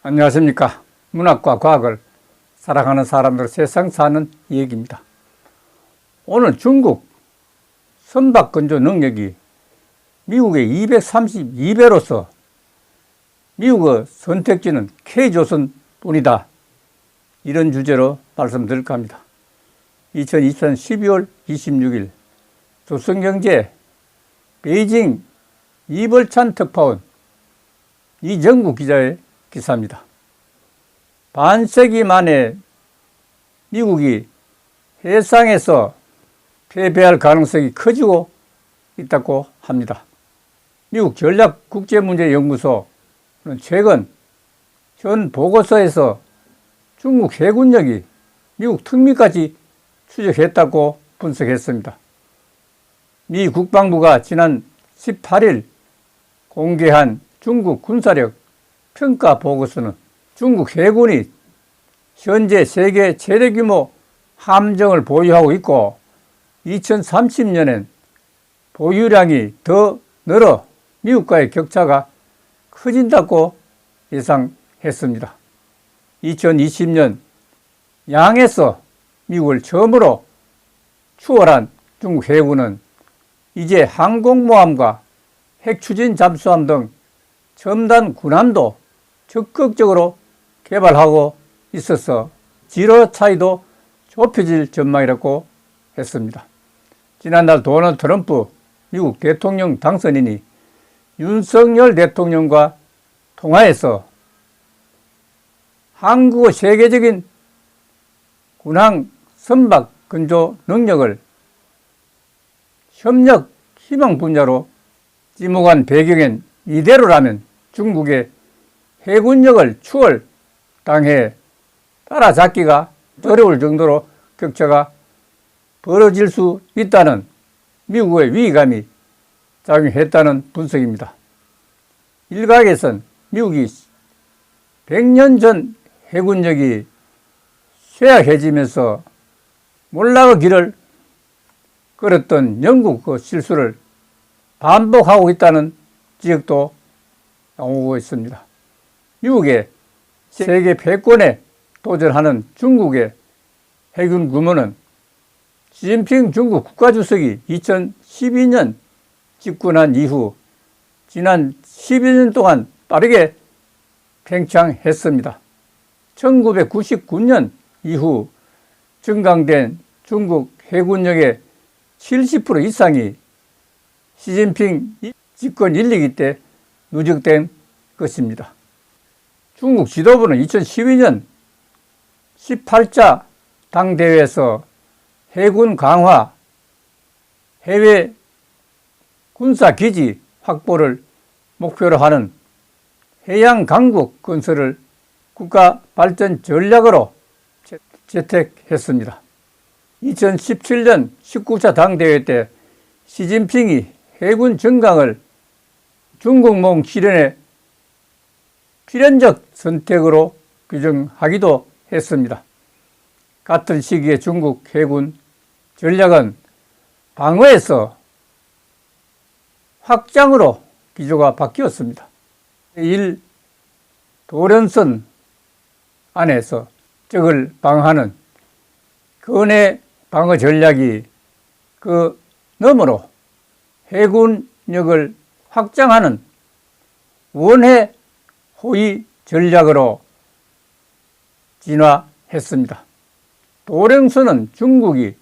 안녕하십니까. 문학과 과학을 사랑하는 사람들 세상 사는 이야기입니다. 오늘 중국 선박 건조 능력이 미국의 232배로서 미국의 선택지는 K조선 뿐이다. 이런 주제로 말씀드릴까 합니다. 2024년 12월 26일 조선경제 베이징 이벌찬 특파원 이정구 기자의 기사입니다. 반세기 만에 미국이 해상에서 패배할 가능성이 커지고 있다고 합니다. 미국 전략국제문제연구소는 최근 현 보고서에서 중국 해군력이 미국 특미까지 추적했다고 분석했습니다. 미 국방부가 지난 18일 공개한 중국 군사력 평가 보고서는 중국 해군이 현재 세계 최대 규모 함정을 보유하고 있고 2030년엔 보유량이 더 늘어 미국과의 격차가 커진다고 예상했습니다. 2020년 양에서 미국을 처음으로 추월한 중국 해군은 이제 항공모함과 핵추진 잠수함 등 첨단 군함도 적극적으로 개발하고 있어서 질의 차이도 좁혀질 전망이라고 했습니다. 지난달 도널드 트럼프 미국 대통령 당선인이 윤석열 대통령과 통화에서 한국의 세계적인 군항 선박 건조 능력을 협력 희망 분야로 지목한 배경엔 이대로라면 중국의 해군력을 추월당해 따라잡기가 어려울 정도로 격차가 벌어질 수 있다는 미국의 위기감이 작용했다는 분석입니다. 일각에선 미국이 100년 전 해군력이 쇠약해지면서 몰락의 길을 걸었던 영국의 실수를 반복하고 있다는 지적도 나오고 있습니다. 미국의 세계 패권에 도전하는 중국의 해군 규모는 시진핑 중국 국가주석이 2012년 집권한 이후 지난 12년 동안 빠르게 팽창했습니다. 1999년 이후 증강된 중국 해군력의 70% 이상이 시진핑 집권 1, 2기 때 누적된 것입니다. 중국 지도부는 2012년 18차 당대회에서 해군 강화, 해외 군사기지 확보를 목표로 하는 해양 강국 건설을 국가 발전 전략으로 채택했습니다. 2017년 19차 당대회 때 시진핑이 해군 증강을 중국몽 실현의 필연적 선택으로 규정하기도 했습니다. 같은 시기에 중국 해군 전략은 방어에서 확장으로 기조가 바뀌었습니다. 제1 도련선 안에서 적을 방어하는 근해 방어 전략이 그 너머로 해군력을 확장하는 원해 호위 전략으로 진화했습니다. 도령선은 중국이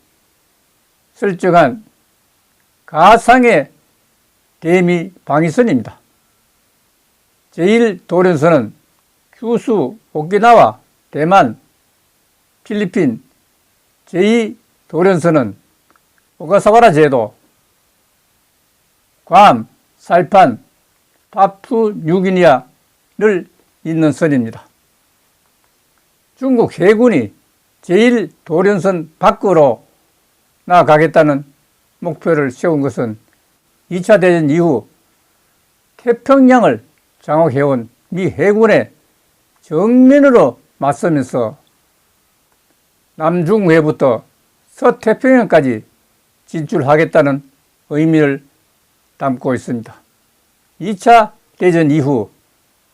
설정한 가상의 대미 방위선입니다. 제1도련선은 규슈, 오키나와, 대만, 필리핀, 제2도련선은 오가사와라 제도, 괌, 사이판, 파푸뉴기니아를 잇는 선입니다. 중국 해군이 제1도련선 밖으로 나아가겠다는 목표를 세운 것은 2차 대전 이후 태평양을 장악해온 미 해군의 정면으로 맞서면서 남중해부터 서태평양까지 진출하겠다는 의미를 담고 있습니다. 2차 대전 이후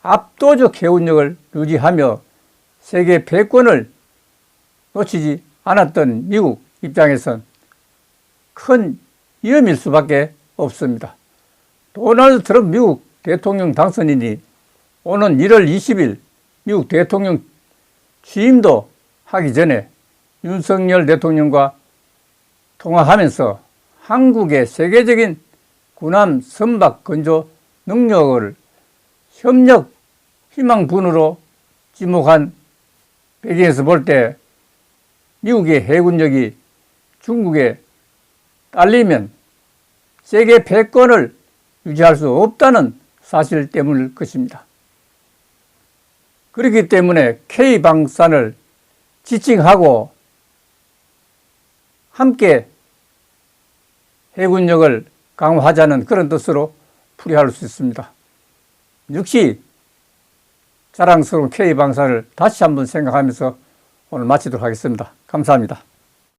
압도적 해운력을 유지하며 세계 패권을 놓치지 않았던 미국 입장에선 큰 위험일 수밖에 없습니다. 도널드 트럼프 미국 대통령 당선인이 오는 1월 20일 미국 대통령 취임도 하기 전에 윤석열 대통령과 통화하면서 한국의 세계적인 군함 선박 건조 능력을 협력 희망분으로 지목한 배경에서 볼 때 미국의 해군력이 중국에 딸리면 세계 패권을 유지할 수 없다는 사실 때문일 것입니다. 그렇기 때문에 K방산을 지칭하고 함께 해군력을 강화하자는 그런 뜻으로 풀이할 수 있습니다. 역시 자랑스러운 K방산을 다시 한번 생각하면서 오늘 마치도록 하겠습니다. 감사합니다.